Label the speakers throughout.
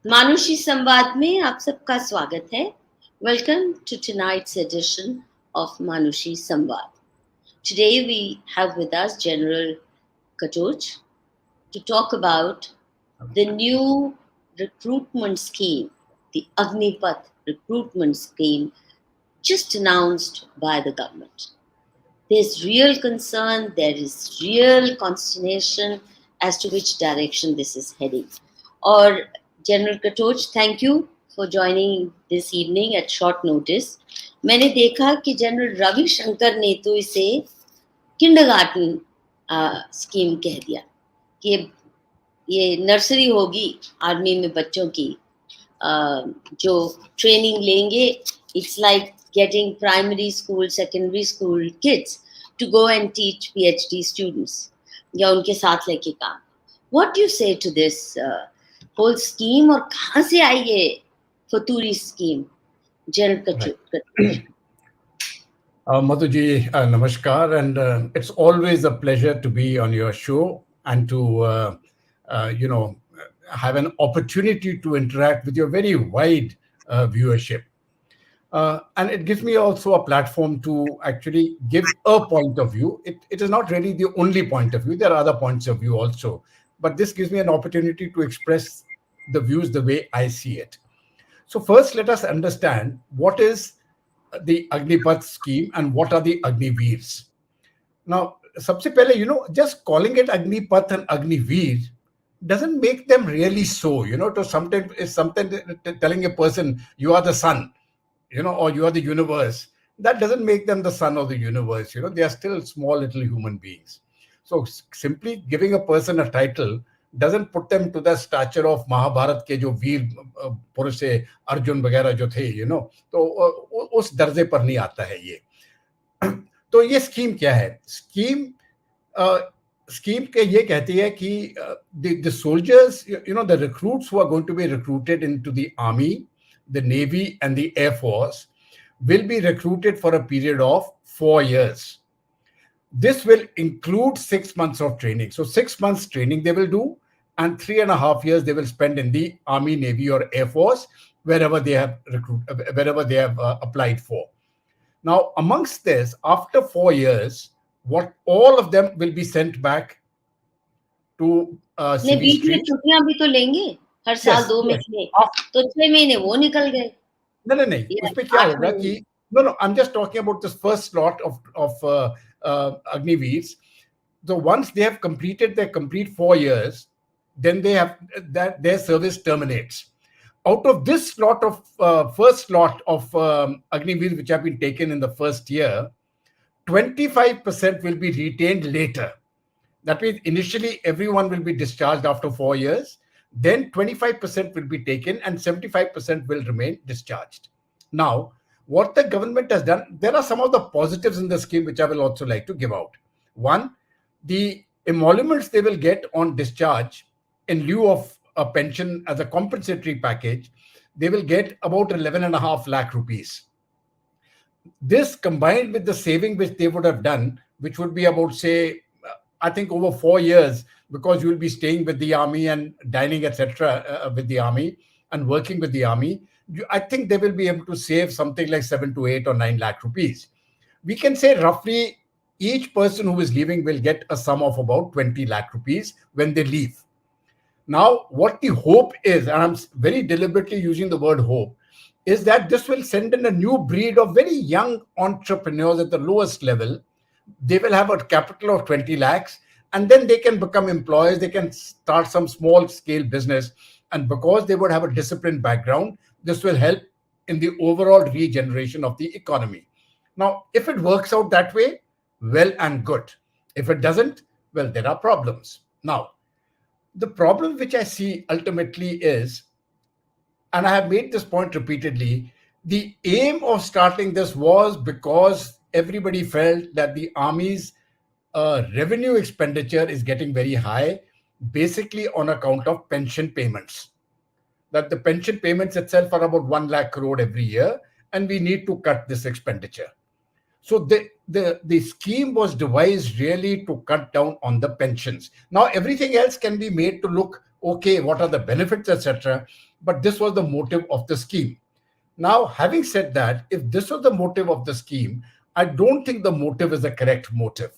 Speaker 1: मानुषी संवाद में आप सबका स्वागत है. Welcome to tonight's edition of Manushi Samvad. Today we have with us General Katoch to talk about the new recruitment scheme, the Agnipath Recruitment Scheme, just announced by the government. There's real concern, there is real consternation as to which direction this is heading. Or General Katoch, thank you for joining this evening at short notice. मैंने देखा कि general Ravi Shankar ने तो इसे kindergarten scheme कह दिया कि ये नर्सरी होगी आर्मी में बच्चों की जो ट्रेनिंग लेंगे. It's like getting primary school, secondary school kids to go and teach PhD students या उनके साथ लेके काम. What do you say to this whole scheme और कहाँ से आई ये फतूरी scheme? General Katoch.
Speaker 2: Madhu ji, namaskar, and it's always a pleasure to be on your show and to, have an opportunity to interact with your very wide viewership. And it gives me also a platform to actually give a point of view. It is not really the only point of view. There are other points of view also. But this gives me an opportunity to express the views the way I see it. So first, let us understand what is the Agnipath scheme and what are the Agniveers. Now, sabse pehle, just calling it Agnipath and Agniveer doesn't make them really so. To sometimes it's something telling a person you are the sun, or you are the universe. That doesn't make them the sun or the universe. They are still small little human beings. So simply giving a person a title doesn't put them to the stature of Mahabharata के जो वीर पुरुष है अर्जुन वगैरह जो थे तो उस दर्जे पर नहीं आता है ये. तो ये स्कीम क्या है? स्कीम के ये कहती है कि the soldiers, the recruits who are going to be recruited into the army, the navy and the air force will be recruited for a period of 4 years. This will include 6 months of training. So 6 months training they will do, and 3.5 years they will spend in the army, navy, or air force, wherever they have applied for. Now, amongst this, after 4 years, what all of them will be sent back to civil street.
Speaker 1: छुट्टियां भी तो लेंगे हर साल 2 महीने, तो 6 महीने वो निकल गए.
Speaker 2: नहीं उसमें क्या होगा कि no, I'm just talking about this first lot of Agniveers. So once they have completed their complete 4 years, then they have that their service terminates. Out of this first lot of Agniveers which have been taken in the first year, 25% will be retained later. That means initially everyone will be discharged after 4 years. Then 25% will be taken and 75% will remain discharged. Now, what the government has done, there are some of the positives in the scheme which I will also like to give out. One, the emoluments they will get on discharge in lieu of a pension as a compensatory package, they will get about 11.5 lakh rupees. This combined with the saving which they would have done, which would be about, say, I think over 4 years, because you will be staying with the army and dining, etc., with the army and working with the army, I think they will be able to save something like 7 to 8 or 9 lakh rupees. We can say roughly each person who is leaving will get a sum of about 20 lakh rupees when they leave. Now, what the hope is, and I'm very deliberately using the word hope, is that this will send in a new breed of very young entrepreneurs at the lowest level. They will have a capital of 20 lakhs, and then they can become employers. They can start some small scale business. And because they would have a disciplined background, this will help in the overall regeneration of the economy. Now, if it works out that way, well and good. If it doesn't, well, there are problems. Now, the problem which I see ultimately is, and I have made this point repeatedly, the aim of starting this was because everybody felt that the army's revenue expenditure is getting very high, basically on account of pension payments. That the pension payments itself are about 1 lakh crore every year, and we need to cut this expenditure. So the scheme was devised really to cut down on the pensions. Now everything else can be made to look okay, what are the benefits, etc. but this was the motive of the scheme. Now, having said that, if this was the motive of the scheme, I don't think the motive is the correct motive.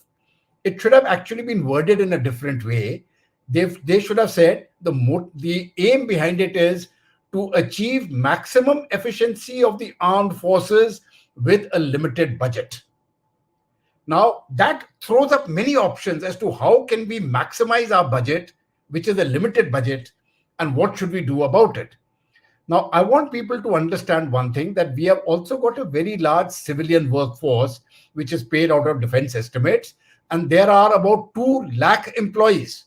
Speaker 2: It should have actually been worded in a different way. They should have said the aim behind it is to achieve maximum efficiency of the armed forces with a limited budget. Now, that throws up many options as to how can we maximize our budget, which is a limited budget, and what should we do about it. Now, I want people to understand one thing, that we have also got a very large civilian workforce, which is paid out of defense estimates, and there are about 2 lakh employees.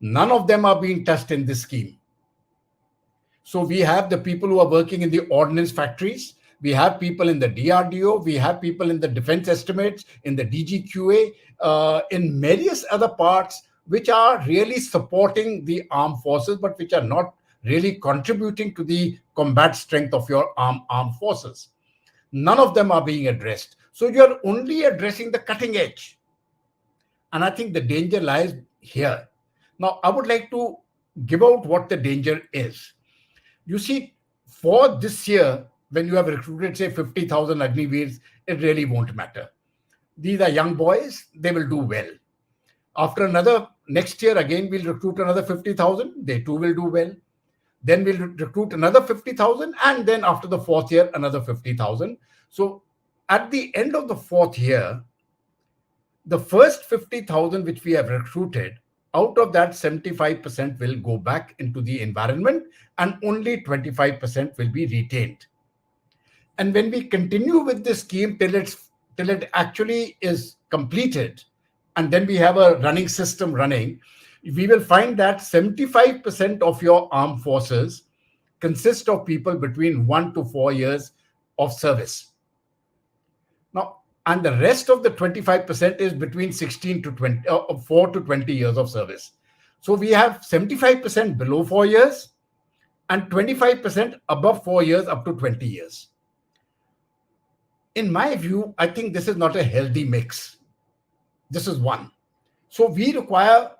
Speaker 2: None of them are being touched in this scheme. So we have the people who are working in the ordnance factories, we have people in the DRDO, we have people in the defense estimates, in the DGQA, in various other parts, which are really supporting the armed forces, but which are not really contributing to the combat strength of your armed forces. None of them are being addressed. So you're only addressing the cutting edge. And I think the danger lies here. Now, I would like to give out what the danger is. You see, for this year, when you have recruited, say, 50,000 Agniveers, it really won't matter. These are young boys, they will do well. After next year, again, we'll recruit another 50,000, they too will do well. Then we'll recruit another 50,000, and then after the 4th year, another 50,000. So at the end of the 4th year, the first 50,000 which we have recruited, out of that 75% will go back into the environment and only 25% will be retained. And when we continue with this scheme till it actually is completed, and then we have a running system running, we will find that 75% of your armed forces consist of people between 1 to 4 years of service. Now, and the rest of the 25% is between 4 to 20 years of service. So we have 75% below 4 years and 25% above 4 years up to 20 years. In my view, I think this is not a healthy mix. This is one. So we require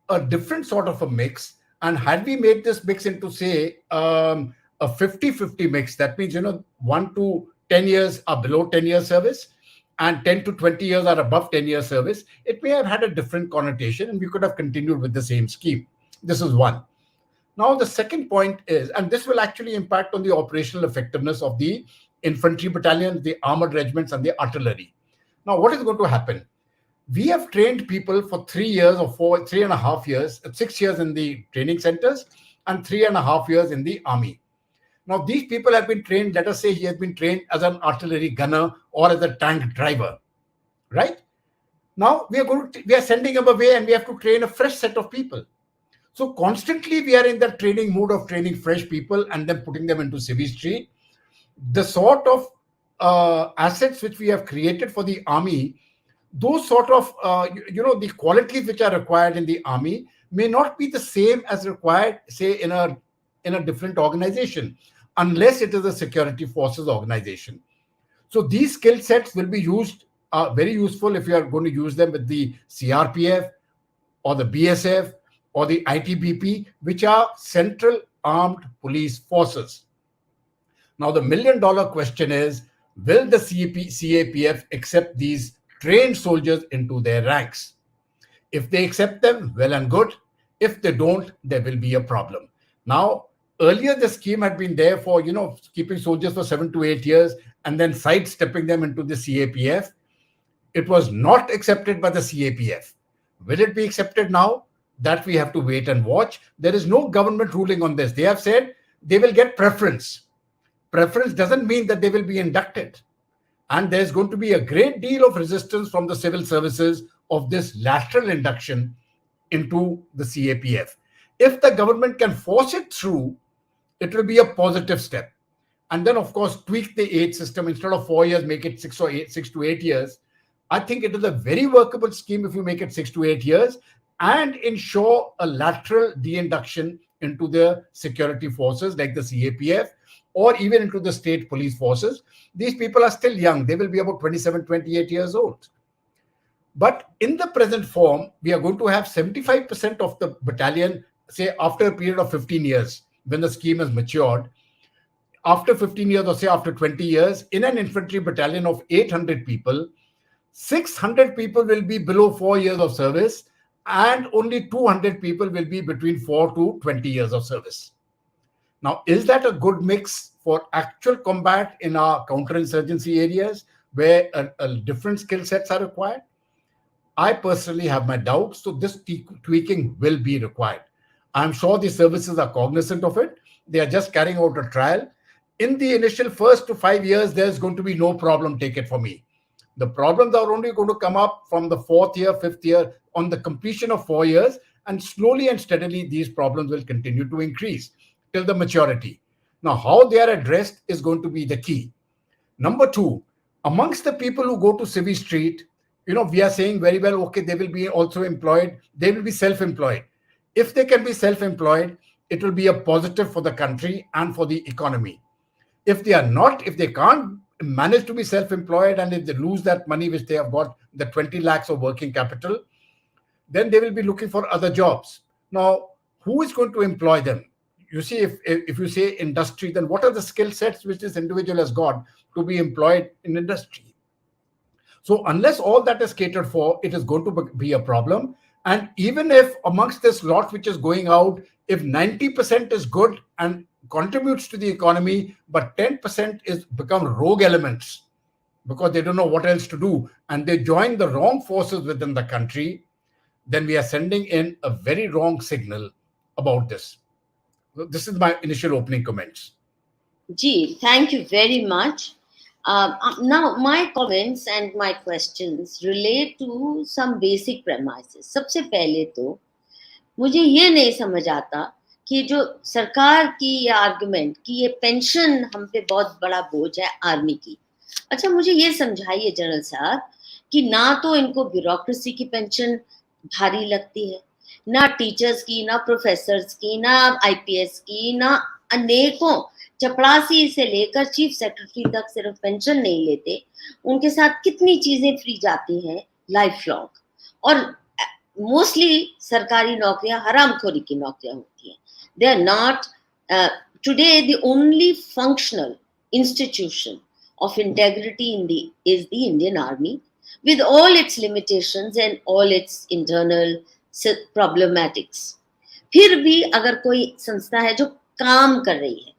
Speaker 2: a different sort of a mix. And had we made this mix into, say, a 50-50 mix, that means, 1 to 10 years are below 10 years service and 10 to 20 years are above 10 years service, it may have had a different connotation and we could have continued with the same scheme. This is one. Now, the second point is, and this will actually impact on the operational effectiveness of the infantry battalions, the armored regiments, and the artillery. Now, what is going to happen? We have trained people for 3 years or 3.5 years, 6 years in the training centers and 3.5 years in the army. Now, these people have been trained, let us say he has been trained as an artillery gunner or as a tank driver, right? Now, we are sending him away and we have to train a fresh set of people. So constantly we are in the training mood of training fresh people and then putting them into civil street. The sort of assets which we have created for the army, those sort of, the qualities which are required in the army may not be the same as required, say, in a different organization, unless it is a security forces organization. So these skill sets will be used, very useful if you are going to use them with the CRPF or the BSF or the ITBP, which are Central Armed Police Forces. Now, the $1 million question is, will the CAPF accept these trained soldiers into their ranks? If they accept them, well and good. If they don't, there will be a problem. Now, earlier the scheme had been there for, keeping soldiers for 7 to 8 years and then sidestepping them into the CAPF. It was not accepted by the CAPF. Will it be accepted now? That we have to wait and watch. There is no government ruling on this. They have said they will get preference. Preference doesn't mean that they will be inducted. And there's going to be a great deal of resistance from the civil services of this lateral induction into the CAPF. If the government can force it through, it will be a positive step. And then, of course, tweak the age system. Instead of 4 years, make it 6 to 8 years. I think it is a very workable scheme if you make it 6 to 8 years and ensure a lateral de-induction into the security forces like the CAPF or even into the state police forces. These people are still young. They will be about 27, 28 years old. But in the present form, we are going to have 75% of the battalion, say, after a period of 15 years. when the scheme has matured, after 15 years or say after 20 years, in an infantry battalion of 800 people, 600 people will be below 4 years of service, and only 200 people will be between 4 to 20 years of service. Now, is that a good mix for actual combat in our counterinsurgency areas where different skill sets are required? I personally have my doubts, so this tweaking will be required. I'm sure the services are cognizant of it. They are just carrying out a trial. In the initial first to 5 years, there's going to be no problem, take it from me. The problems are only going to come up from the 4th year, 5th year, on the completion of 4 years, and slowly and steadily these problems will continue to increase till the maturity. Now, how they are addressed is going to be the key. Number 2, amongst the people who go to Civvy Street, we are saying very well, okay, they will be also employed, they will be self-employed. If they can be self-employed, it will be a positive for the country and for the economy. If they are not, if they can't manage to be self-employed, and if they lose that money which they have got, the 20 lakhs of working capital, then they will be looking for other jobs. Now, who is going to employ them? You see, if you say industry, then what are the skill sets which this individual has got to be employed in industry? So unless all that is catered for, it is going to be a problem. And even if amongst this lot which is going out, if 90% is good and contributes to the economy, but 10% is become rogue elements because they don't know what else to do, and they join the wrong forces within the country, then we are sending in a very wrong signal about this. This is my initial opening comments.
Speaker 1: Gee, thank you very much. Now, my comments and my questions relate to some basic premises. सबसे पहले तो मुझे ये नहीं समझ आता कि जो सरकार की ये आर्गुमेंट कि ये पेंशन हम पे बहुत बड़ा बोझ है आर्मी की. अच्छा, मुझे ये समझाइए जनरल साहब कि ना तो इनको ब्यूरोक्रेसी की पेंशन भारी लगती है, ना टीचर्स की, ना प्रोफेसर्स की, ना आईपीएस की, ना अनेकों चपड़ासी से लेकर चीफ सेक्रेटरी तक सिर्फ पेंशन नहीं लेते, उनके साथ कितनी चीजें फ्री जाती हैं लाइफ लॉन्ग. और मोस्टली सरकारी नौकरियां हरामखोरी की नौकरियां होती हैं. They are not today the only functional institution of integrity is the Indian Army, with all its limitations and all its internal problematics. फिर भी अगर कोई संस्था है जो काम कर रही है,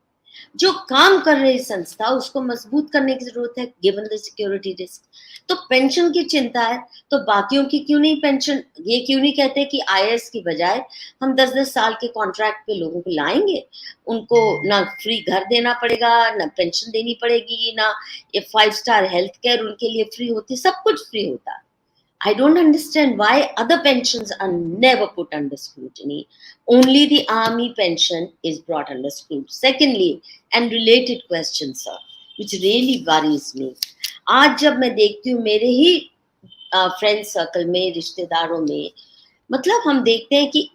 Speaker 1: जो काम कर रही संस्था, उसको मजबूत करने की जरूरत है गिवन द सिक्योरिटी रिस्क. तो पेंशन की चिंता है तो बाकियों की क्यों नहीं पेंशन? ये क्यों नहीं कहते कि आईएएस की बजाय हम 10-10 साल के कॉन्ट्रैक्ट पे लोगों को लाएंगे, उनको ना फ्री घर देना पड़ेगा, ना पेंशन देनी पड़ेगी, ना ये 5 स्टार हेल्थ केयर उनके लिए फ्री होती, सब कुछ फ्री होता. I don't understand why other pensions are never put under scrutiny. Only the army pension is brought under scrutiny. Secondly, and related question, sir, which really worries me. आज जब मैं देखती हूँ मेरे ही फ्रेंड सर्कल में, रिश्तेदारों में, मतलब हम देखते हैं कि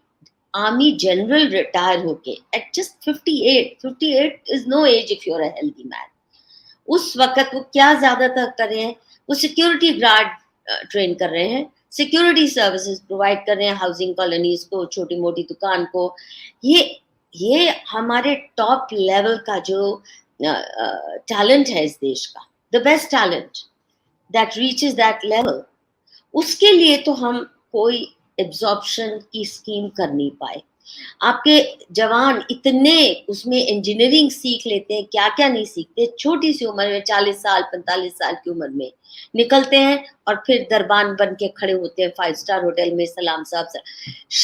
Speaker 1: आर्मी जनरल रिटायर होके at just 58 is no age if you're a healthy man. उस वक्त वो क्या ज्यादातर कर रहे हैं, वो सिक्योरिटी गार्ड ट्रेन कर रहे हैं, सिक्योरिटी सर्विसेज प्रोवाइड कर रहे हैं हाउसिंग कॉलोनीज को, छोटी मोटी दुकान को. ये हमारे टॉप लेवल का जो टैलेंट है इस देश का, the best talent that reaches that level, उसके लिए तो हम कोई एब्जॉर्प्शन की स्कीम कर नहीं पाए. आपके जवान इतने उसमें इंजीनियरिंग सीख लेते हैं, क्या क्या नहीं सीखते, छोटी सी उम्र में 40 साल 45 साल की उम्र में निकलते हैं और फिर दरबान बन के खड़े होते हैं 5 स्टार होटल में. सलाम साहब से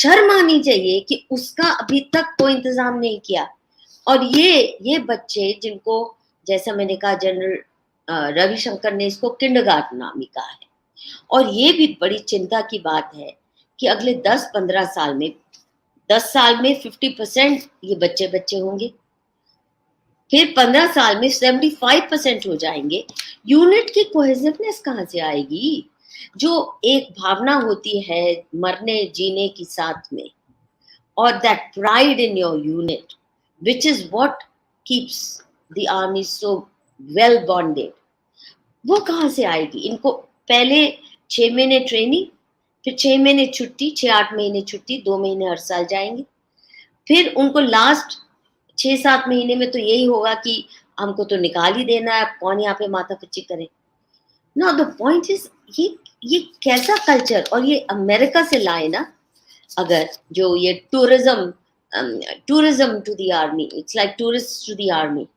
Speaker 1: शर्म आनी चाहिए कि उसका अभी तक कोई इंतजाम नहीं किया. और ये बच्चे जिनको, जैसा मैंने कहा, जनरल रविशंकर ने इसको किंडरगार्टन आर्मी कहा है. और ये भी बड़ी चिंता की बात है कि अगले 10-15 साल में, 10 साल में 50% ये बच्चे होंगे, फिर 15 साल में 75% हो जाएंगे. यूनिट की कोहेसिवनेस कहाँ से आएगी? जो एक भावना होती है मरने जीने की साथ में, और that pride in your unit, which is what keeps the army so well bonded, वो कहाँ से आएगी? इनको पहले 6 महीने ट्रेनिंग, फिर 6 महीने छुट्टी, 6-8 महीने छुट्टी, 2 महीने हर साल जाएंगे, फिर उनको लास्ट 6-7 महीने में तो यही होगा कि हमको तो निकाल ही देना है, कौन यहाँ पे माथा पच्ची करे। नो द पॉइंट इज, ये कैसा कल्चर, और ये अमेरिका से लाए ना, अगर जो ये tourism to the army, it's like tourist to the army.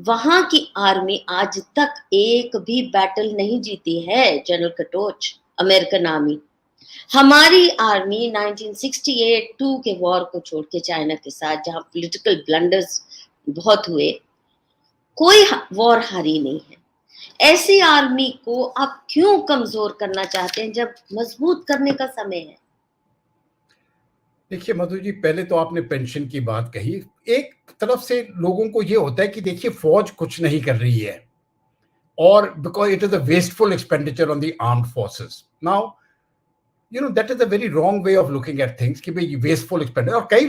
Speaker 1: वहां की आर्मी आज तक एक भी बैटल नहीं जीती है जनरल कटोच, अमेरिकन आर्मी। हमारी आर्मी 1968-2 के वॉर को छोड़ के, चाइना के साथ जहां पॉलिटिकल ब्लंडर्स बहुत हुए, कोई वॉर हारी नहीं है। ऐसी आर्मी को आप क्यों कमजोर करना चाहते हैं जब मजबूत करने का समय है?
Speaker 2: देखिए मधु जी, पहले तो आपने पेंशन की बात कही। एक तरफ से लोगों को ये होता है कि देखिए फौज कुछ नहीं कर रही है, और because it is a wasteful expenditure on the armed forces. Now that is a very wrong way of looking at things कि भाई वेस्टफुल एक्सपेंडिचर, और कई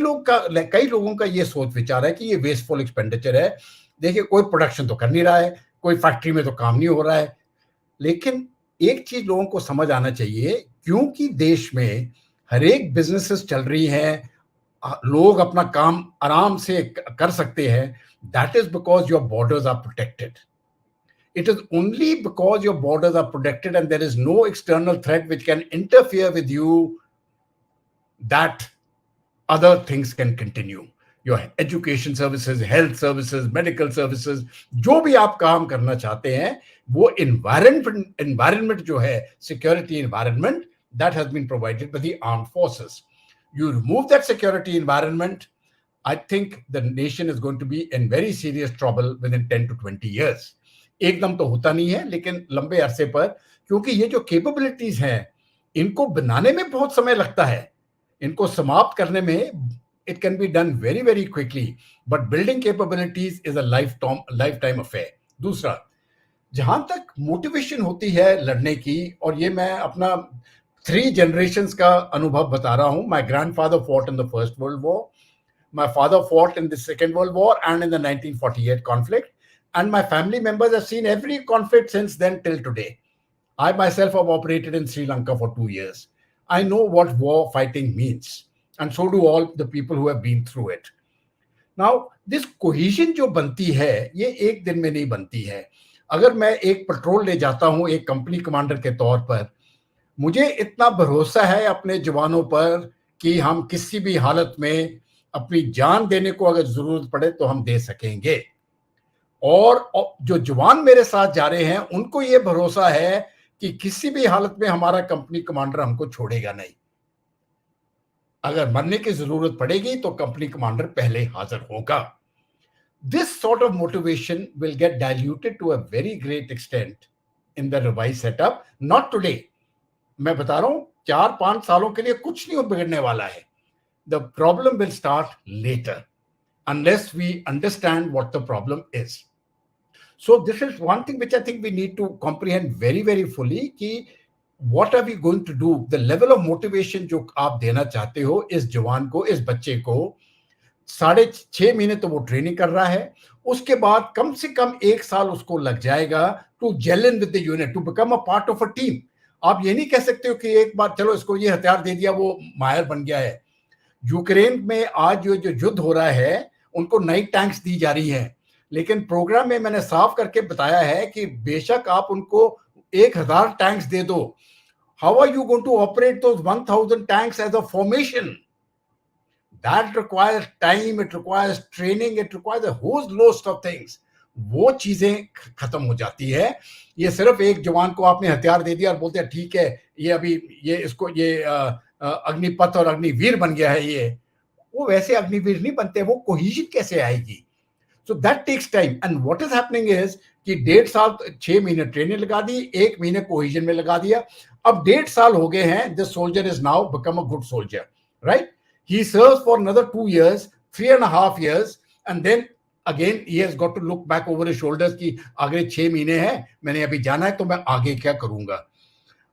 Speaker 2: लोगों का ये सोच विचार है कि ये वेस्टफुल एक्सपेंडिचर है। देखिए कोई प्रोडक्शन तो कर नहीं रहा है, कोई फैक्ट्री में तो काम नहीं हो रहा है। लेकिन एक चीज लोगों को समझ आना चाहिए, क्योंकि देश में हर एक बिजनेसेस चल रही हैं, लोग अपना काम आराम से कर सकते हैं, that is because your borders are protected. It is only because your borders are protected and there is no external threat which can interfere with you that other things can continue. Your education services, health services, medical services, जो भी आप काम करना चाहते हैं, वो environment जो है, security environment, that has been provided by the armed forces. You remove that security environment, I think the nation is going to be in very serious trouble within 10 to 20 years. एकदम तो होता नहीं है, लेकिन लंबे अरसे पर, क्योंकि ये जो कैपेबिलिटीज हैं, इनको बनाने में बहुत समय लगता है, इनको समाप्त करने में it can be done very very quickly, but building capabilities is a lifetime affair. दूसरा, जहां तक मोटिवेशन होती है लड़ने की, और ये मैं अपना 3 generations का अनुभव बता रहा हूं। My grandfather fought in the First World War, my father fought in the Second World War and in the 1948 conflict, and my family members have seen every conflict since then till today. I myself have operated in Sri Lanka for 2 years. I know what war fighting means, and so do all the people who have been through it. Now, this cohesion जो बनती है, ये एक दिन में नहीं बनती है। अगर मैं एक पेट्रोल ले जाता हूं एक कंपनी कमांडर के तौर पर, मुझे इतना भरोसा है अपने जवानों पर कि हम किसी भी हालत में अपनी जान देने को अगर जरूरत पड़े तो हम दे सकेंगे। और जो जवान मेरे साथ जा रहे हैं, उनको ये भरोसा है कि किसी भी हालत में हमारा कंपनी कमांडर हमको छोड़ेगा नहीं। अगर मरने की जरूरत पड़ेगी तो कंपनी कमांडर पहले हाजिर होगा। This sort of motivation will get diluted to a very great extent in the revised setup. Not today. मैं बता रहा हूं, 4-5 सालों के लिए कुछ नहीं बिगड़ने वाला है। The problem will start later unless we understand what the problem is. So this is one thing which I think we need to comprehend very very fully कि what are we going to do, the level of motivation जो आप देना चाहते हो इस जवान को, इस बच्चे को। 6.5 महीने तो वो ट्रेनिंग कर रहा है, उसके बाद कम से कम 1 साल उसको लग जाएगा to gel in with the unit, to become a part of a team. आप ये नहीं कह सकते हो कि एक बार चलो इसको ये हथियार दे दिया वो माहिर बन गया है। यूक्रेन में आज जो युद्ध हो रहा है, उनको नई टैंक्स दी जा रही हैं, लेकिन प्रोग्राम में मैंने साफ करके बताया है कि बेशक आप उनको 1000 टैंक्स दे दो, how are you going to operate those 1000 tanks as a formation? That requires time, it requires training, it requires a whole host of things. वो चीजें खत्म हो जाती है। ये सिर्फ एक जवान को आपने हथियार दे दिया और बोलते हैं ठीक है, ये अभी ये इसको ये अग्निपथ और अग्निवीर बन गया है, ये वो वैसे अग्निवीर नहीं बनते। वो कोहेजन कैसे आएगी? So that takes time. And what is happening is कि 1.5 साल 6 महीने ट्रेनिंग लगा दी, 1 महीने कोहेजन में लगा दिया, अब 1.5 साल हो गए हैं। This soldier is now become a good soldier, right? He serves for another 2 years, 3.5 years, and then again he has got to look back over his shoulders कि अगले 6 महीने हैं, मैंने अभी जाना है तो मैं आगे क्या करूंगा।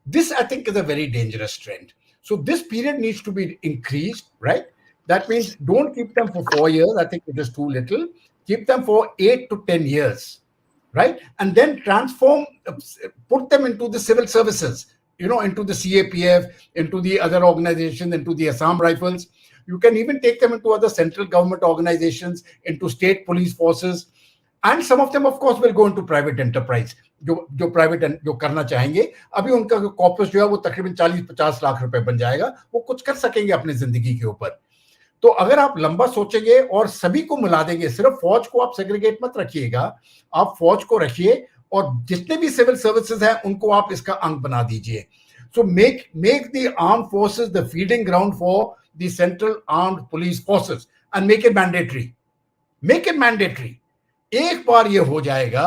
Speaker 2: This I think is a very dangerous trend. So this period needs to be increased, right? That means don't keep them for 4 years. I think it is too little. Keep them for 8 to 10 years, right? And then transform, put them into the civil services, into the CAPF, into the other organizations, into the Assam Rifles. You can even take them into other central government organizations, into state police forces, and some of them of course will go into private enterprise. जो private जो करना चाहेंगे, अभी उनका corpus जो है वो तकरीबन 40-50 लाख रुपए बन जाएगा, वो कुछ कर सकेंगे अपनी जिंदगी के ऊपर। तो अगर आप लंबा सोचेंगे और सभी को मिला देंगे, सिर्फ फौज को आप सेग्रीगेट मत रखिएगा, आप फौज को रखिए और जितने भी सिविल सर्विसेज हैं उनको आप इसका अंग बना दीजिए। So make the arm forces the feeding ground for the central armed police forces and make it mandatory. एक बार ये हो जाएगा,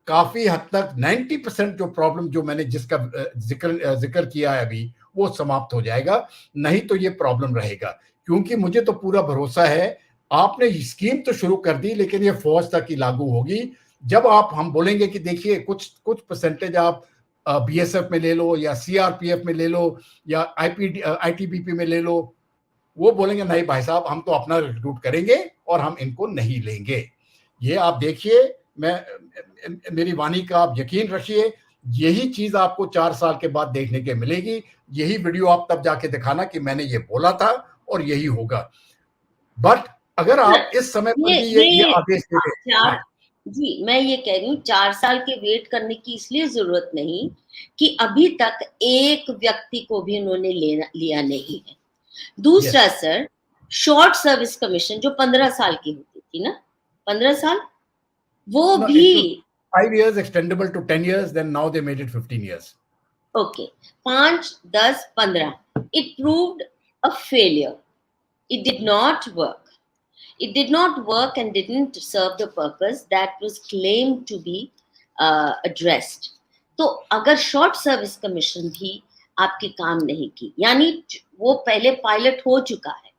Speaker 2: काफी हद तक 90% जो प्रॉब्लम जो मैंने जिसका जिक्र किया है अभी, वो समाप्त हो जाएगा। नहीं तो ये प्रॉब्लम रहेगा, क्योंकि मुझे तो पूरा भरोसा है, आपने स्कीम तो शुरू कर दी, लेकिन ये फौज तक ही लागू होगी। जब हम बोलेंगे कि देखिए कुछ परसेंटेज आप बीएसएफ में ले लो या सीआरपीएफ में ले लो या आईटीबीपी में ले लो, वो बोलेंगे नहीं भाई साहब, हम तो अपना रिक्रूट करेंगे और हम इनको नहीं लेंगे। ये आप देखिए, मेरी वाणी का आप यकीन रखिए, यही चीज आपको 4 साल के बाद देखने के मिलेगी। यही वीडियो आप तब जाके दिखाना कि मैंने ये बोला था और यही होगा। बट अगर आप इस समय पर भी ये आदेश दे दें,
Speaker 1: जी मैं ये कह रही हूँ 4 साल के वेट करने की इसलिए जरूरत नहीं कि अभी तक एक व्यक्ति को भी उन्होंने लिया नहीं है। दूसरा सर, शॉर्ट सर्विस कमीशन जो 15 साल की होती थी ना, 15 साल, वो भी
Speaker 2: 5 years extendable to 10 years, then now they made it 15 years.
Speaker 1: Okay, 5, 10, 15. It proved a failure. It did not work. It did not work and didn't serve the purpose that was claimed to be addressed. तो अगर short service commission भी आपके काम नहीं की, यानी वो पहले पायलट हो चुका है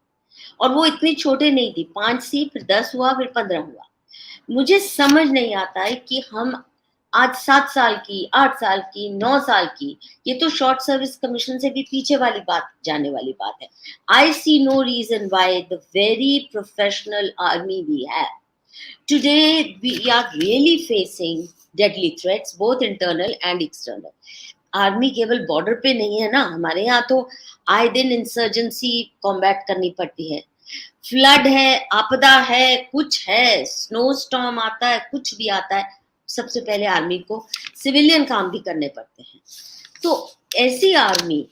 Speaker 1: और वो इतनी छोटे नहीं थी, 5 सी, फिर 10 हुआ, फिर 15 हुआ। मुझे समझ नहीं आता है कि हम आज 7 साल की, 8 साल की, 9 साल की, ये तो शॉर्ट सर्विस कमीशन से भी पीछे वाली बात, जाने वाली बात है। I see no reason why the very professional army we have today, we are really facing deadly threats, both internal and external. Army केवल बॉर्डर पे नहीं है ना, हमारे यहाँ तो आए दिन इंसर्जेंसी कॉम्बैट करनी पड़ती है, फ्लड है, आपदा है, कुछ है, स्नो स्टॉर्म आता है, कुछ भी आता है, सबसे पहले आर्मी को सिविलियन काम भी करने पड़ते हैं। तो ऐसी आर्मी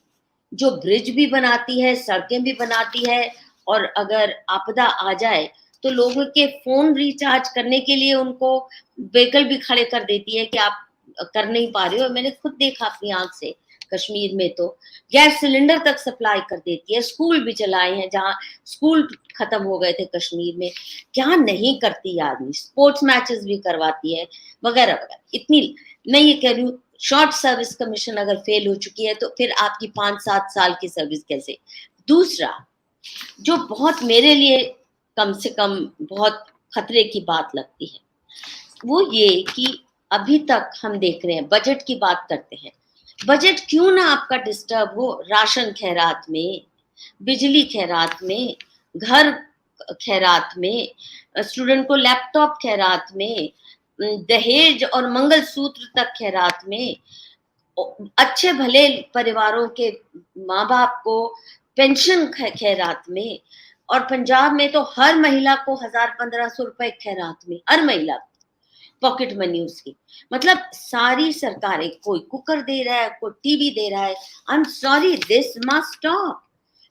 Speaker 1: जो ब्रिज भी बनाती है, सड़कें भी बनाती है, और अगर आपदा आ जाए तो लोगों के फोन रिचार्ज करने के लिए उनको व्हीकल भी खड़े कर देती है कि आप कर नहीं पा रहे हो। मैंने खुद देखा अपनी आंख से, कश्मीर में तो गैस सिलेंडर तक सप्लाई कर देती है। स्कूल भी चलाए हैं, जहाँ स्कूल खत्म हो गए थे कश्मीर में, क्या नहीं करती आदमी, स्पोर्ट्स मैचेस भी करवाती है, वगैरह वगैरह। इतनी मैं ये कह रही हूँ, शॉर्ट सर्विस कमीशन अगर फेल हो चुकी है तो फिर आपकी 5-7 साल की सर्विस कैसे। दूसरा, जो बहुत मेरे लिए कम से कम बहुत खतरे की बात लगती है, वो ये कि अभी तक हम देख रहे हैं, बजट की बात करते हैं, बजट क्यों ना आपका डिस्टर्ब हो, राशन खैरात में, बिजली खैरात में, घर खैरात में, स्टूडेंट को लैपटॉप खैरात में, दहेज और मंगलसूत्र तक खैरात में, अच्छे भले परिवारों के माँ बाप को पेंशन खैरात में, और पंजाब में तो हर महिला को 1000-1500 रुपए खैरात में, हर महिला पॉकेट मनी उसकी। मतलब सारी सरकारें, कोई कुकर दे रहा है, कोई टीवी दे रहा है। I am sorry, this must stop.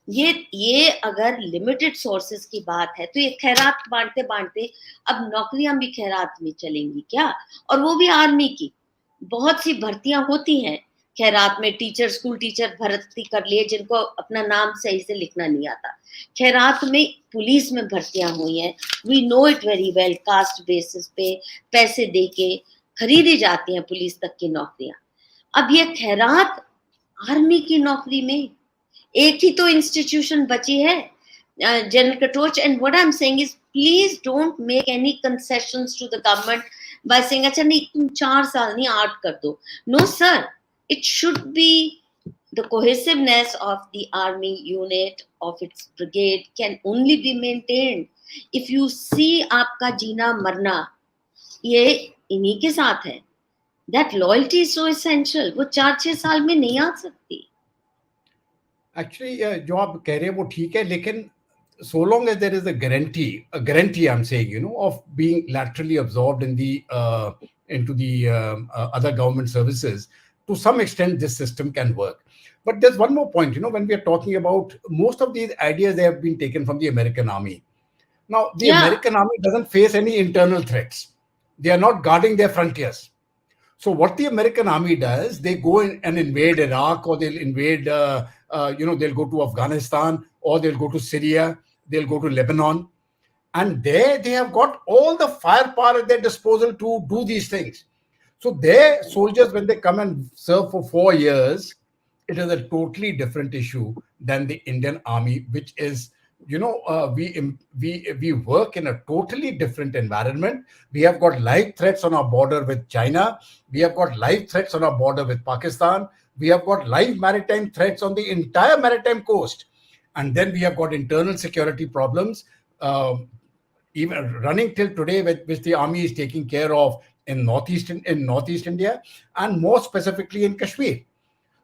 Speaker 1: ये अगर लिमिटेड सोर्सेस की बात है तो ये खैरात बांटते बांटते अब नौकरियां भी खैरात में चलेंगी क्या? और वो भी आर्मी की। बहुत सी भर्तियां होती हैं खैरात में, टीचर, स्कूल टीचर भर्ती कर लिए जिनको अपना नाम सही से लिखना नहीं आता। खैरात में पुलिस में भर्तियां हुई हैं, we know it very well, caste basis पे पैसे देके खरीदी जाती हैं पुलिस तक की नौकरियां। अब ये खैरात आर्मी की नौकरी में, एक ही तो इंस्टीट्यूशन बची है, general Katoch. And what I am saying is, please don't make any concessions to the government by saying अच्छा नहीं तुम 4 साल नहीं 8 कर दो। No sir, it should be the cohesiveness of the army unit, of its brigade can only be maintained if you see आपका जीना मरना ये इन्हीं के साथ है। That loyalty is so essential, वो 4-6 साल में नहीं आ सकती।
Speaker 2: एक्चुअली जो आप कह रहे हैं वो ठीक है, लेकिन so long as there is a guarantee I'm saying, of being laterally absorbed in the into the other government services, to some extent this system can work. But there's one more point, when we are talking about most of these ideas, they have been taken from the American army. Now, the
Speaker 1: Yeah.
Speaker 2: American army doesn't face any internal threats. They are not guarding their frontiers. So what the American army does, they go in and invade Iraq, or they'll invade, they'll go to Afghanistan, or they'll go to Syria, they'll go to Lebanon. And there they have got all the firepower at their disposal to do these things. So their soldiers, when they come and serve for 4 years, it is a totally different issue than the Indian army, which is, we work in a totally different environment. We have got live threats on our border with China. We have got live threats on our border with Pakistan. We have got live maritime threats on the entire maritime coast. And then we have got internal security problems, even running till today, which the army is taking care of in northeast India, and more specifically in Kashmir.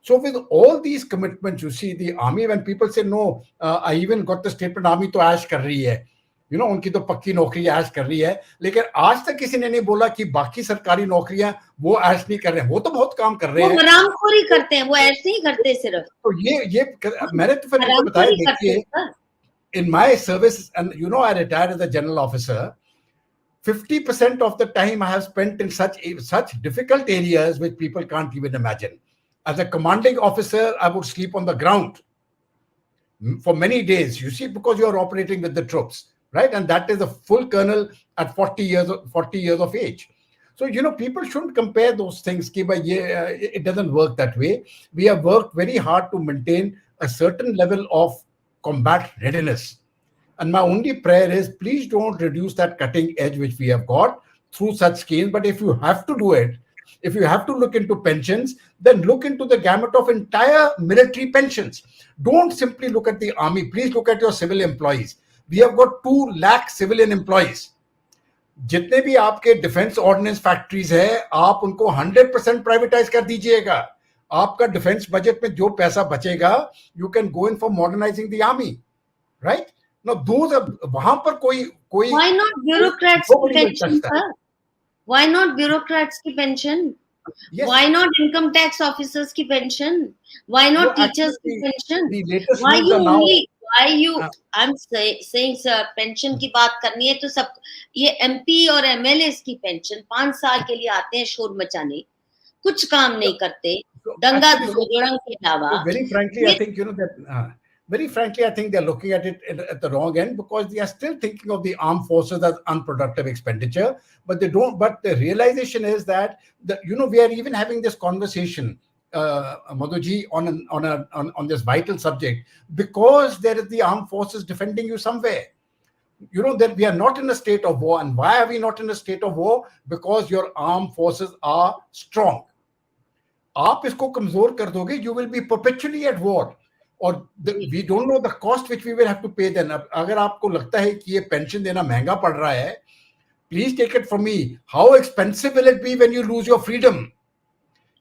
Speaker 2: So with all these commitments, you see, the army, when people say, no, I even got the statement, army to ऐश कर रही है, उनकी तो पक्की नौकरी ऐश कर रही है, लेकिन आज तक किसी ने नहीं बोला कि बाकी सरकारी नौकरियां वो ऐश नहीं कर रहे हैं, वो तो बहुत काम कर रहे हैं,
Speaker 1: वो हरामखोरी करते हैं, वो ऐश नहीं करते सिर्फ।
Speaker 2: तो ये मैंने तो फिर इनको बताया, देखिए, in my service, and I retired as a general officer, 50% of the time I have spent in such difficult areas which people can't even imagine. As a commanding officer, I would sleep on the ground for many days, you see, because you are operating with the troops, right? And that is a full colonel at 40 years of age. So, people shouldn't compare those things. It doesn't work that way. We have worked very hard to maintain a certain level of combat readiness. And my only prayer is, please don't reduce that cutting edge which we have got through such schemes. But if you have to do it, if you have to look into pensions, then look into the gamut of entire military pensions. Don't simply look at the army. Please look at your civil employees. We have got 2 lakh civilian employees. जितने भी आपके defence ordinance factories है, आप उनको 100% privatise कर दीजिएगा. आपका defence budget में जो पैसा बचेगा, you can go in for modernising the army, right? No दोस वहां पर कोई
Speaker 1: व्हाई नॉट ब्यूरोक्रेट्स की pension, sir? Why not bureaucrats की pension? Why not income tax officers की pension? Why not teachers की pension? I'm saying sir, pension की बात करनी है तो सब ये MP और MLAs की pension 5 साल के लिए आते हैं शोर मचाने, कुछ काम नहीं करते, दंगा दुर्गुड़ंग के अलावा.
Speaker 2: Very frankly, I think they're looking at it at the wrong end, because they are still thinking of the armed forces as unproductive expenditure. But they don't. But the realization is that we are even having this conversation, Madhuji, on this vital subject, because there is the armed forces defending you somewhere. That we are not in a state of war. And why are we not in a state of war? Because your armed forces are strong. आप इसको कमजोर कर दोगे, you will be perpetually at war. और we don't know the cost which we will have to pay then. अगर आपको लगता है कि ये पेंशन देना महंगा पड़ रहा है, please take it from me. How expensive will it be when you lose your freedom?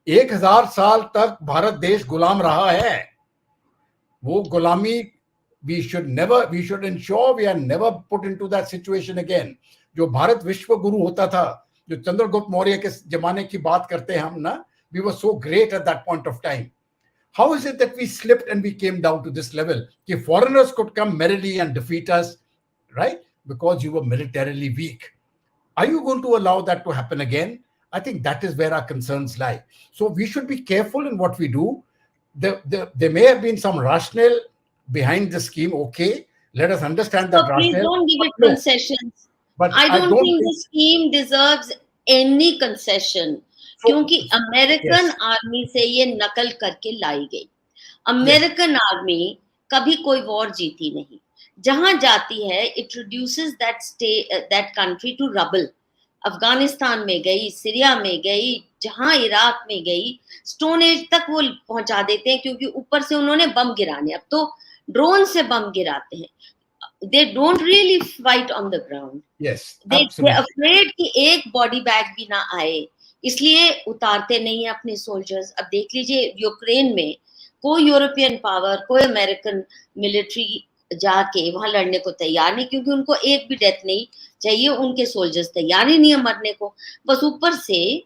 Speaker 2: 1000 साल तक भारत देश गुलाम रहा है. वो गुलामी, we should ensure we are never put into that situation again. जो भारत विश्व गुरु होता था, जो चंद्रगुप्त मौर्य के जमाने की बात करते हैं हम ना, we were so great at that point of time. How is it that we slipped and we came down to this level? That foreigners could come merrily and defeat us, right? Because you were militarily weak. Are you going to allow that to happen again? I think that is where our concerns lie. So we should be careful in what we do. There may have been some rationale behind the scheme. Okay, let us understand that rationale.
Speaker 1: Please don't give it concessions. But I don't think the scheme deserves any concession. क्योंकि American army से ये नकल करके लाई गई. American army कभी कोई war जीती नहीं. जहां जाती है, it reduces that country to rubble. Afghanistan में गई, सीरिया में गई, जहां इराक में गई, स्टोन एज तक वो पहुंचा देते हैं, क्योंकि ऊपर से उन्होंने बम गिराने. अब तो ड्रोन से बम गिराते हैं. They don't really fight on the ground.
Speaker 2: Yes,
Speaker 1: they're afraid कि एक बॉडी बैग भी ना आए, इसलिए उतारते नहीं है अपने सोल्जर्स. अब देख लीजिए यूक्रेन में कोई यूरोपियन पावर, कोई अमेरिकन मिलिट्री जाके वहां लड़ने को तैयार नहीं, क्योंकि उनको एक भी डेथ नहीं चाहिए, उनके सोल्जर्स तैयार ही नहीं है मरने को, बस ऊपर से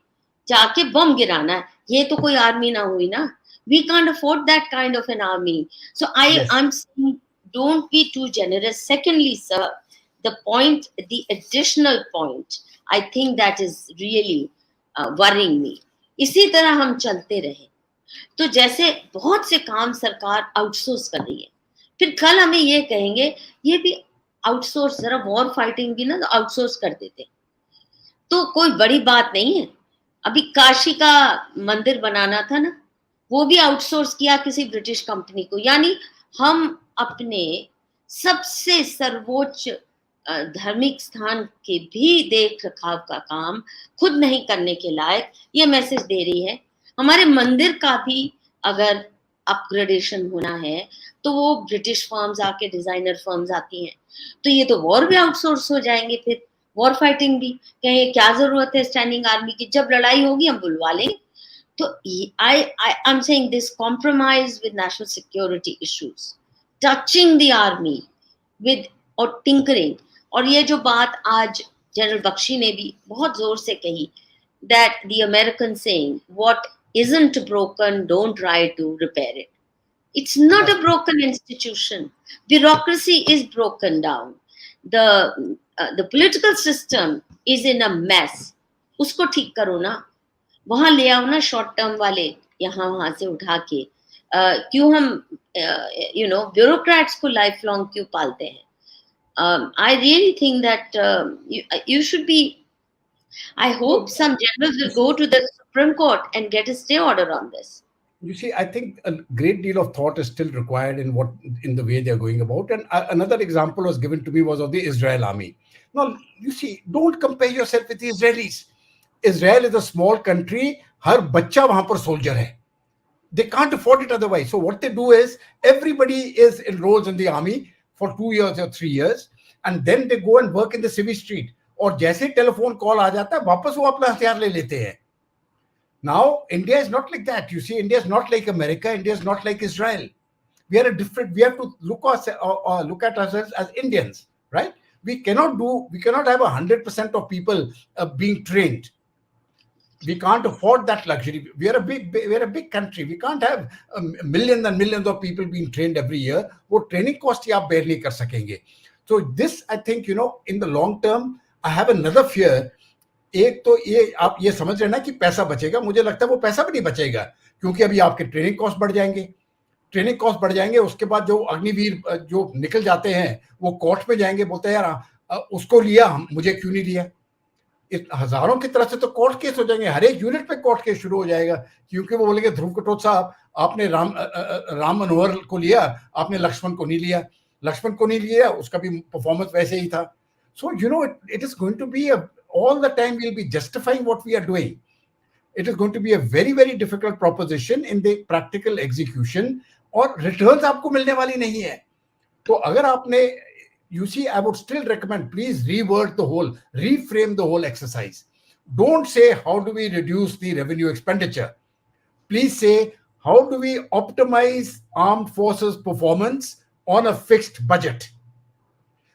Speaker 1: जाके बम गिराना है। ये तो कोई आर्मी ना हुई ना, we can't afford that kind of an army. So I'm saying, don't be too generous. Secondly, sir, the additional point, I think that is really worrying me. इसी तरह हम चलते रहे तो जैसे बहुत से काम सरकार आउटसोर्स कर रही है, फिर कल हमें ये कहेंगे ये भी आउटसोर्स, जरा वॉर फाइटिंग भी ना आउटसोर्स कर देते, तो कोई बड़ी बात नहीं है। अभी काशी का मंदिर बनाना था ना, वो भी आउटसोर्स किया किसी ब्रिटिश कंपनी को। यानी हम अपने सबसे सर्वोच्च धार्मिक स्थान के भी देख रखाव का काम खुद नहीं करने के लायक ये मैसेज दे रही है। हमारे मंदिर का भी अगर अपग्रेडेशन होना है तो वो ब्रिटिश फर्म्स आके, डिजाइनर फर्म्स आती हैं, तो ये तो वॉर भी आउटसोर्स हो जाएंगे, फिर वॉर फाइटिंग भी। कहें क्या जरूरत है स्टैंडिंग आर्मी की, जब लड़ाई होगी हम बुलवा लेंगे। तो I'm saying this compromise with national security issues, touching the army with or tinkering, और ये जो बात आज जनरल बख्शी ने भी बहुत जोर से कही, that the American saying, what isn't broken, don't try to repair it. It's not a broken institution. Bureaucracy is broken down. The political system is in a mess. उसको ठीक करो ना, वहां ले आओ ना शॉर्ट टर्म वाले, यहाँ वहां से उठा के। क्यों हम ब्यूरोक्रेट्स को लाइफ लॉन्ग क्यों पालते हैं? I really think that you should be. I hope some generals will go to the Supreme Court and get a stay order on this.
Speaker 2: You see, I think a great deal of thought is still required in the way they are going about. And another example was given to me was of the Israel army. Now, you see, don't compare yourself with the Israelis. Israel is a small country. हर बच्चा वहां पर soldier है. They can't afford it otherwise. So what they do is everybody is enrolled in the army for 2 years or 3 years, and then they go and work in the civil street. और जैसे telephone call आ जाता है वापस वो अपना हथियार ले लेते हैं. Now, India is not like that. You see, India is not like America. India is not like Israel. We are a different. We have to look at ourselves as Indians, right? We cannot have 100% of people being trained. We can't afford that luxury. We are a big country. We can't have millions and millions of people being trained every year. वो training cost ही आप bear नहीं कर सकेंगे. So this, I think, in the long term, I have another fear. एक तो ये आप ये समझ रहे ना कि पैसा बचेगा, मुझे लगता है वो पैसा भी नहीं बचेगा, क्योंकि अभी आपके ट्रेनिंग कॉस्ट बढ़ जाएंगे। उसके बाद जो अग्निवीर जो निकल जाते हैं वो कोर्ट में जाएंगे, बोलते हैं यार उसको लिया, मुझे क्यों नहीं लिया। हजारों की तरफ से तो कोर्ट केस हो जाएंगे, हर एक यूनिट पे कोर्ट केस शुरू हो जाएगा, क्योंकि वो बोलेंगे ध्रुव कटोच साहब आपने राम मनोहर को लिया, आपने लक्ष्मण को नहीं लिया, उसका भी परफॉर्मेंस वैसे ही था। So it is going to be all the time we'll be justifying what we are doing. It is going to be a very, very difficult proposition in the practical execution, और returns आपको मिलने वाली नहीं है। तो अगर आपने, you see, I would still recommend, please reframe the whole exercise. Don't say how do we reduce the revenue expenditure. Please say how do we optimize armed forces performance on a fixed budget.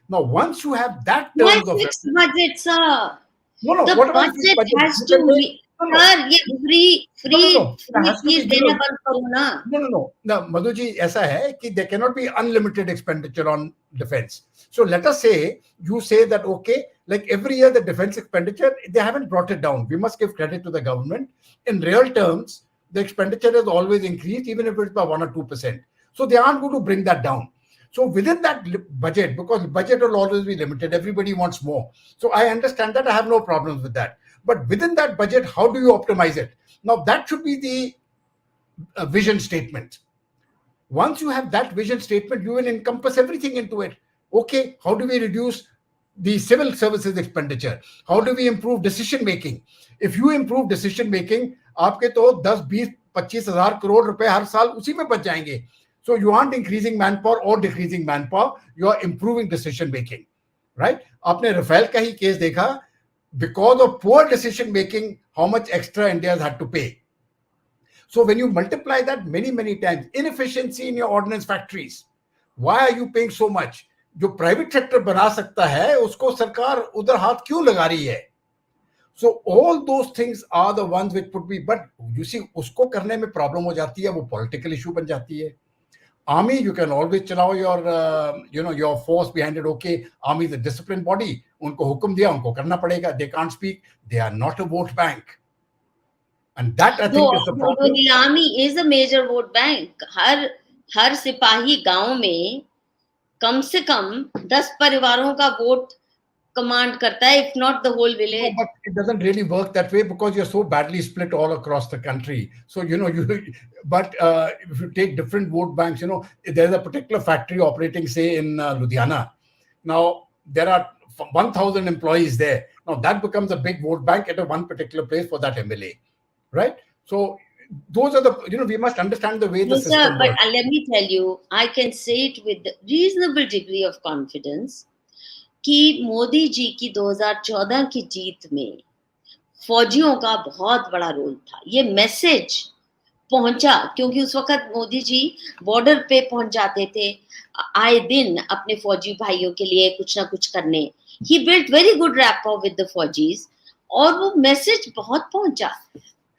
Speaker 2: Now, once you have that terms of
Speaker 1: fixed budget, sir.
Speaker 2: No.
Speaker 1: The
Speaker 2: what
Speaker 1: budget has to be, sir, ये free fees देना बंद करो ना.
Speaker 2: No, Madhu ji, ऐसा है कि there cannot be unlimited expenditure on defense. So let us say, you say that, okay, like every year the defense expenditure, they haven't brought it down. We must give credit to the government. In real terms, the expenditure has always increased, even if it's by 1 or 2%. So they aren't going to bring that down. So within that budget, because budget will always be limited, everybody wants more. So I understand that, I have no problems with that. But within that budget, how do you optimize it? Now that should be the vision statement. Once you have that vision statement, you will encompass everything into it. Okay, how do we reduce the civil services expenditure? How do we improve decision making? If you improve decision making, आपके तो 10, 20, 25 हजार करोड़ रुपए हर साल उसी में बच जाएंगे. So you aren't increasing manpower or decreasing manpower, you are improving decision making, right? आपने Rafael का ही केस देखा, because of poor decision making, how much extra India has had to pay. So when you multiply that many, many times, inefficiency in your ordnance factories, Why are you paying so much? जो private sector बना सकता है उसको सरकार उधर हाथ क्यों लगा रही है? So all those things are the ones which would be, but you see उसको करने में प्रॉब्लम हो जाती है, वो पॉलिटिकल इशू बन जाती है. Army, you can always चलाओ your force behind it. Okay, army is a disciplined body. उनको हुक्म दिया, उनको करना पड़ेगा. They can't speak. They are not a vote bank. And that I think is the problem.
Speaker 1: The army is a major vote bank. हर सिपाही गांव में कम से कम 10 परिवारों का vote command karta hai, if not the whole village.
Speaker 2: No, but it doesn't really work that way because you're so badly split all across the country. So, but if you take different vote banks, there's a particular factory operating, say, in Ludhiana. Now, there are 1,000 employees there. Now, that becomes a big vote bank at one particular place for that MLA, right? So, those are the, we must understand the way the system works.
Speaker 1: But let me tell you, I can say it with reasonable degree of confidence कि मोदी जी की 2014 की जीत में फौजियों का बहुत बड़ा role था. ये मैसेज पहुंचा क्योंकि उस वक्त मोदी जी बॉर्डर पे पहुंच जाते थे आए दिन अपने फौजी भाइयों के लिए कुछ ना कुछ करने. He built very good rapport with the फौजीज और वो मैसेज बहुत पहुंचा.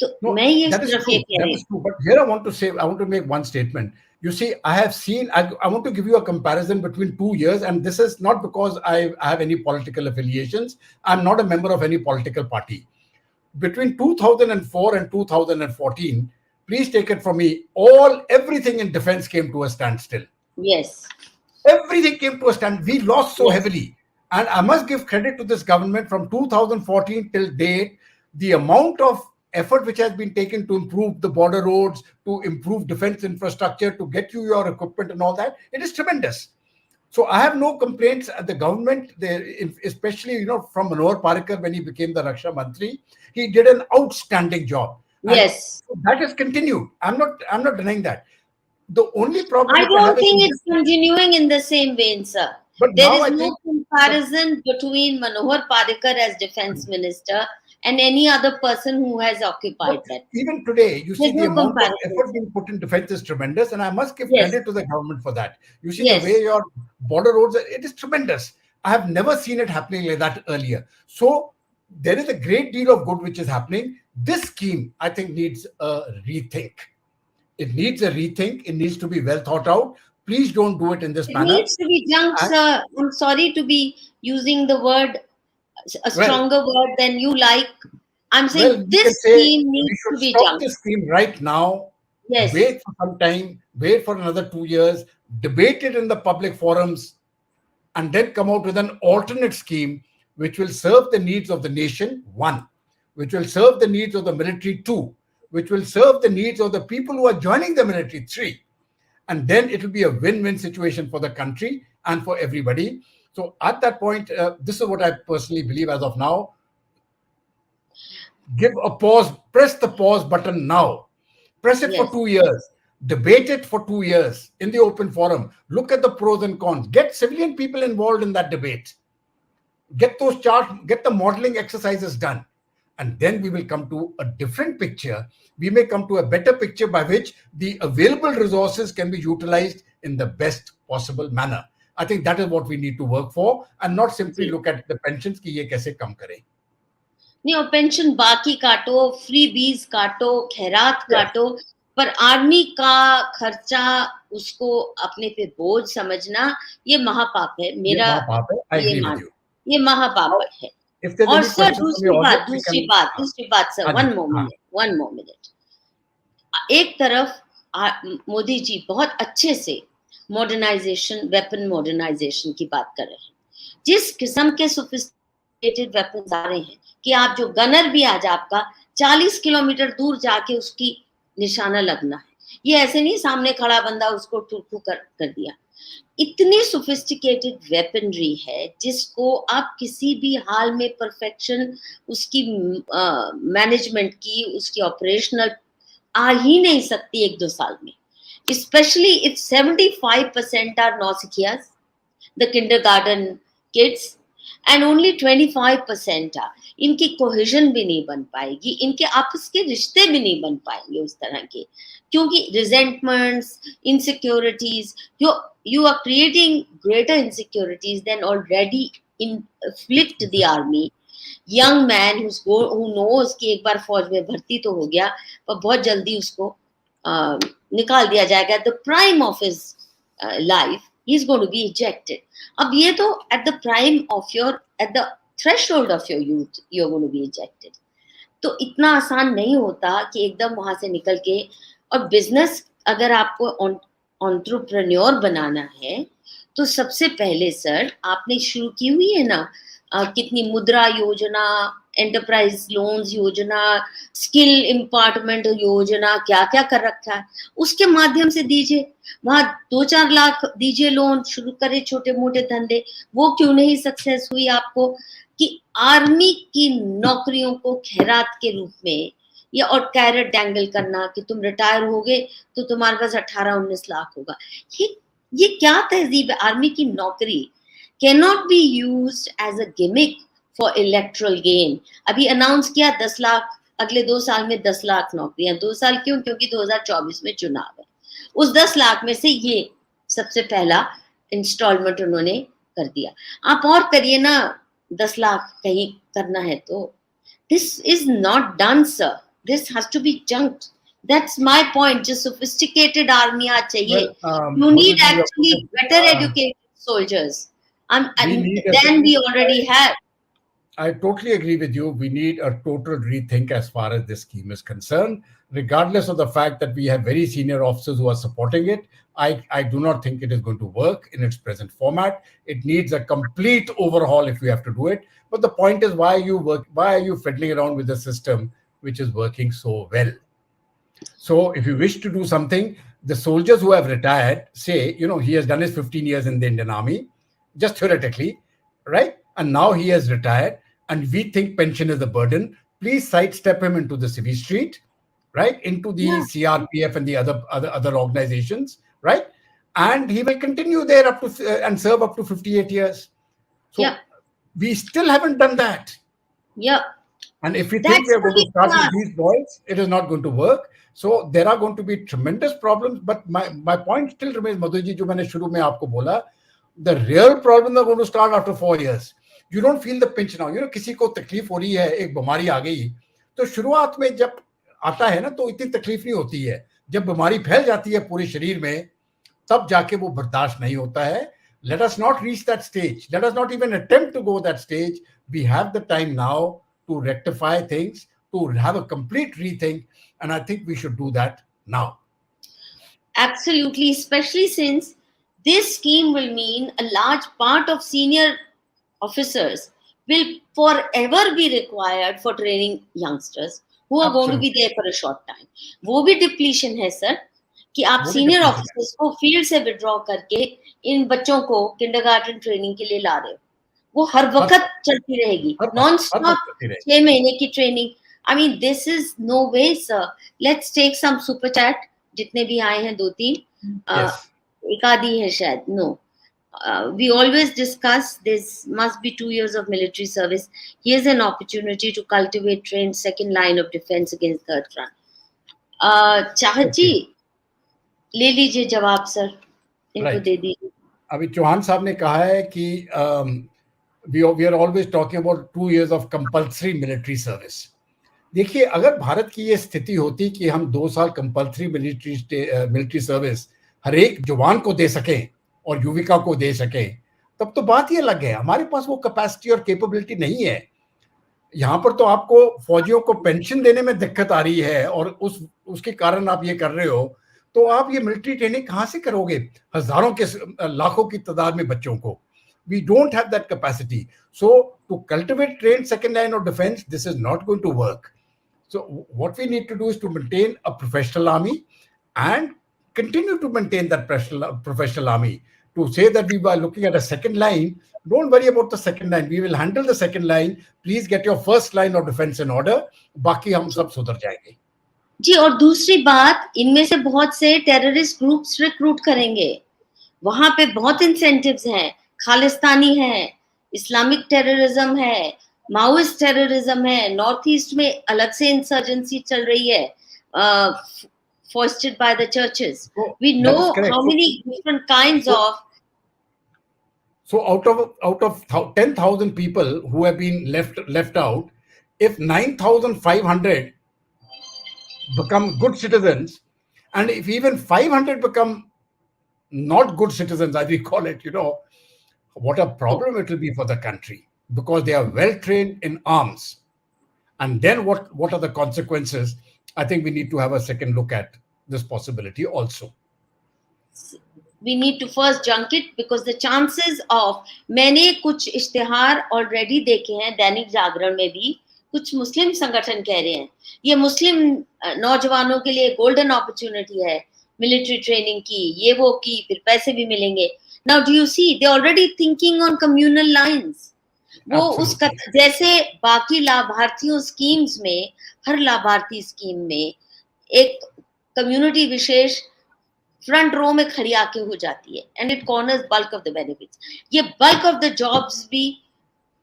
Speaker 1: तो मैं ये सिर्फ ये कह रही हूं.
Speaker 2: But here I want to make one statement. You see, I have seen, I want to give you a comparison between 2 years, and this is not because I have any political affiliations. I'm not a member of any political party. Between 2004 and 2014, please take it from me, everything in defense came to a standstill.
Speaker 1: Yes.
Speaker 2: Everything came to a stand. We lost so heavily. And I must give credit to this government from 2014 till date, the amount of effort which has been taken to improve the border roads, to improve defense infrastructure, to get you your equipment and all that, it is tremendous. So I have no complaints at the government, especially, from Manohar Parrikar when he became the Raksha Mantri, he did an outstanding job.
Speaker 1: Yes.
Speaker 2: And that has continued. I'm not denying that. The only problem
Speaker 1: I don't think it's continuing in the same vein, sir. But there is no comparison between Manohar Parrikar as defense minister and any other person who has occupied that.
Speaker 2: Even today, you see the amount of effort being put in defense is tremendous, and I must give credit to the government for that. You see the way your border roads, it is tremendous. I have never seen it happening like that earlier. So there is a great deal of good which is happening. This scheme, I think, needs a rethink. It needs a rethink. It needs to be well thought out. Please don't do it in this manner.
Speaker 1: It needs to be junked, sir. I'm sorry to be using the word, a stronger word than you like. I'm saying this scheme needs to be junked.
Speaker 2: Stop this scheme right now.
Speaker 1: Yes.
Speaker 2: Wait for some time. Wait for another 2 years. Debate it in the public forums, and then come out with an alternate scheme which will serve the needs of the nation, 1, which will serve the needs of the military, 2, which will serve the needs of the people who are joining the military, 3. And then it will be a win-win situation for the country and for everybody. So at that point, this is what I personally believe as of now. Give a pause, press the pause button now. Press it for 2 years. Debate it for 2 years in the open forum. Look at the pros and cons. Get civilian people involved in that debate. Get those charts, get the modeling exercises done. And then we will come to a different picture. We may come to a better picture by which the available resources can be utilized in the best possible manner. I think that is what we need to work for, and not simply look at the pensions ki ye kaise kam kare.
Speaker 1: नहीं, pension बाकी काटो, free बीज काटो, खैरात काटो, पर army का खर्चा उसको अपने पे बोझ समझना ये महापाप है. मेरा ये महापाप है. और सर दूसरी बात सर, one more minute. एक तरफ मोदी जी बहुत अच्छे से मॉडर्नाइजेशन, वेपन मॉडर्नाइजेशन की बात कर रहे हैं. जिस किस्म के सोफिस्टिकेटेड वेपन्स आ रहे हैं कि आप जो गनर भी आज आपका 40 किलोमीटर दूर जाके उसकी निशाना लगना है. ये ऐसे नहीं सामने खड़ा बंदा उसको ठू कर दिया. इतनी सोफिस्टिकेटेड वेपनरी है जिसको आप किसी भी हाल में परफेक्शन उसकी मैनेजमेंट की, उसकी ऑपरेशनल आ ही नहीं सकती 1-2 साल में. Especially if 75% are Nausicaas, the kindergarten kids, and only 25% are. इनकी कोहेजन भी नहीं बन पाएगी, इनके आपस के रिश्ते भी नहीं बन पाएंगे उस तरह के, क्योंकि resentments, insecurities, you are creating greater insecurities than already inflict the army. Young man who knows कि एक बार फौज में भर्ती तो हो गया, पर बहुत जल्दी उसको निकाल दिया जाएगा at the prime of his life, he is going to be ejected. अब ये तो at the prime of your, at the threshold of your youth, you are going to be ejected. तो इतना आसान नहीं होता कि एकदम वहां से निकल के, और बिजनेस अगर आपको एंटरप्रेन्योर बनाना है तो सबसे पहले सर आपने शुरू की हुई है ना कितनी मुद्रा योजना, एंटरप्राइज लोन्स योजना, स्किल इम्पार्टमेंट योजना, क्या क्या कर रखा है, उसके माध्यम से दीजिए, वहां 2-4 लाख दीजिए लोन, शुरू करे छोटे मोटे धंधे। वो क्यों नहीं सक्सेस हुई आपको कि आर्मी की नौकरियों को खैरात के रूप में या और कैरेट डैंगल करना कि तुम रिटायर हो गए तो तुम्हारे पास 18-19 लाख होगा। ये क्या तहजीब है? आर्मी की नौकरी cannot be used as a gimmick for electoral gain. अभी अनाउंस किया 10 लाख, अगले 2 साल में 10 लाख नौकरियां। 2 साल क्यों? क्योंकि 2024 में चुनाव है। उस 10 लाख में से ये सबसे पहला इंस्टॉलमेंट उन्होंने कर दिया। आप और करिए ना, 10 लाख कहीं करना है तो। This is not done, sir. This has to be junked. That's my point. जो sophisticated army आ चाहिए. You need actually better educated soldiers. And then we already have.
Speaker 2: I totally agree with you. We need a total rethink as far as this scheme is concerned, regardless of the fact that we have very senior officers who are supporting it. I do not think it is going to work in its present format. It needs a complete overhaul if we have to do it. But the point is, why are you fiddling around with a system which is working so well? So if you wish to do something, the soldiers who have retired, say, he has done his 15 years in the Indian Army, just theoretically, right? And now he has retired, and we think pension is a burden. Please sidestep him into the civil street, right? Into the CRPF and the other organizations, right? And he will continue there up to and serve up to 58 years. So we still haven't done that.
Speaker 1: Yeah.
Speaker 2: And if we think we are going to start with these boys, it is not going to work. So there are going to be tremendous problems. But my point still remains, Madhu ji, जो मैंने शुरू में आपको बोला, the real problems are going to start after 4 years. You don't feel the pinch now. किसी को तकलीफ हो रही है, एक बीमारी आ गई, तो शुरुआत में जब आता है ना तो इतनी तकलीफ नहीं होती है। जब बीमारी फैल जाती है पूरे शरीर में, तब जाके वो बर्दाश्त नहीं होता है। Let us not reach that stage. Let us not even attempt to go that stage. We have the time now to rectify things, to have a complete rethink, and I think we should do that now.
Speaker 1: Absolutely, especially since this scheme will mean a large part of senior officers will forever be required for training youngsters who are going to be there for a short time. वो भी depletion है sir, कि आप senior officers को field से withdraw करके इन बच्चों को kindergarten training के लिए ला रहे हो। वो हर वक्त चलती रहेगी, non-stop 6 महीने की training. I mean, this is no way, sir. Let's take some super chat. जितने भी आए हैं 2-3, एक आधी है शायद. No. We always discuss this must be 2 years of military service. Here's an opportunity to cultivate trained second line of defense against third front. चाहत जी ले लीजिए जवाब सर, इनको दे दीजिए।
Speaker 2: अभी चौहान साहब ने कहा है कि we are always talking about 2 years of compulsory military service. देखिए, अगर भारत की ये स्थिति होती कि हम 2 साल कंपल्सरी मिलिट्री सर्विस हर एक जवान को दे सकें और युविका को दे सकें, तब तो बात ये अलग है। हमारे पास वो कैपेसिटी और कैपेबिलिटी नहीं है। यहाँ पर तो आपको फौजियों को पेंशन देने में दिक्कत आ रही है और उसके कारण आप ये कर रहे हो, तो आप ये मिलिट्री ट्रेनिंग कहाँ से करोगे हजारों के लाखों की तादाद में बच्चों को? We don't have that capacity. So to cultivate trained second line of defense, this is not going to work. So what we need to do is to maintain a professional army and continue to maintain that professional army. To say that we are looking at a second line, don't worry about the second line. We will handle the second line. Please get your first line of defense in order. बाकी हम सब सुधर जाएंगे।
Speaker 1: जी, और दूसरी बात, इनमें से बहुत से टेररिस्ट ग्रुप्स रिक्रूट करेंगे। वहां पे बहुत इंसेंटिव्स हैं, खालिस्तानी है, इस्लामिक टेररिज्म है, माओइस्ट टेररिज्म है, नॉर्थ ईस्ट में अलग से इंसर्जेंसी चल रही है, foisted by the churches. We know how many different kinds of.
Speaker 2: So out of 10,000 people who have been left out, if 9,500 become good citizens, and if even 500 become not good citizens, as we call it, what a problem it will be for the country, because they are well trained in arms. And then what are the consequences? I think we need to have a second look at this possibility also.
Speaker 1: We need to first junk it, because the chances of, मैंने कुछ इश्तिहार already देखे हैं दैनिक जागरण में भी, कुछ मुस्लिम संगठन कह रहे हैं ये मुस्लिम नौजवानों के लिए गोल्डन अपॉर्चुनिटी है, मिलिट्री ट्रेनिंग की, ये वो की, फिर पैसे भी मिलेंगे. Now do you see they already thinking on communal lines. वो उसका जैसे बाकी लाभार्थियों स्कीम्स में, हर लाभार्थी स्कीम में एक कम्युनिटी विशेष फ्रंट रो में खड़ी आके हो जाती है, and it corners bulk of the benefits. ये बल्क ऑफ द जॉब्स भी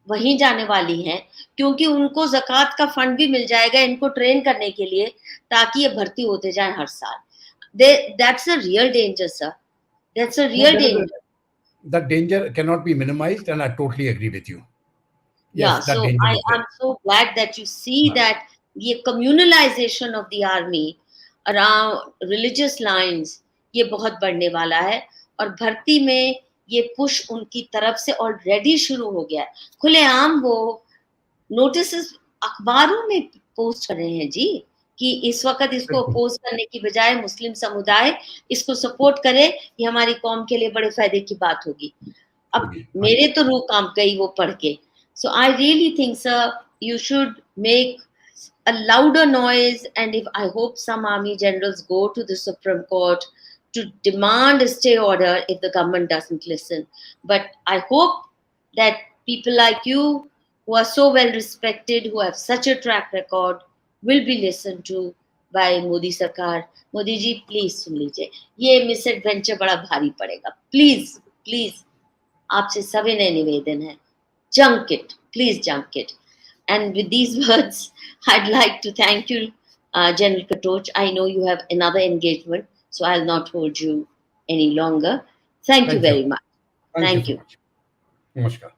Speaker 1: वहीं जाने वाली हैं, क्योंकि उनको ज़कात का फंड भी मिल जाएगा इनको ट्रेन करने के लिए, ताकि ये भर्ती होते जाएं हर साल. That's a real danger, sir. That's a real danger.
Speaker 2: That danger cannot be minimized, and I totally agree with you.
Speaker 1: Yes, so I'm so glad that you see that the communalization of the army around religious lines ये बहुत बढ़ने वाला है, और भर्ती में ये push उनकी तरफ से ऑलरेडी शुरू हो गया है. खुलेआम वो नोटिस अखबारों में पोस्ट कर रहे हैं जी कि इस वक्त इसको अपोज करने की बजाय मुस्लिम समुदाय इसको सपोर्ट करे, ये हमारी कौम के लिए बड़े फायदे की बात होगी. अब मेरे तो रूह कांप गई वो पढ़ के. So I really think, sir, you should make a louder noise, and I hope some army generals go to the Supreme Court to demand a stay order if the government doesn't listen. But I hope that people like you, who are so well respected, who have such a track record, will be listened to by Modi Sarkar. Modi ji, please सुन लीजिए, ये misadventure बड़ा भारी पड़ेगा. Please, please, आपसे सविनय निवेदन है. Junk it, please junk it. And with these words, I'd like to thank you, General Katoch. I know you have another engagement, so I'll not hold you any longer. Thank you very much. Thank you.
Speaker 2: Namaskar.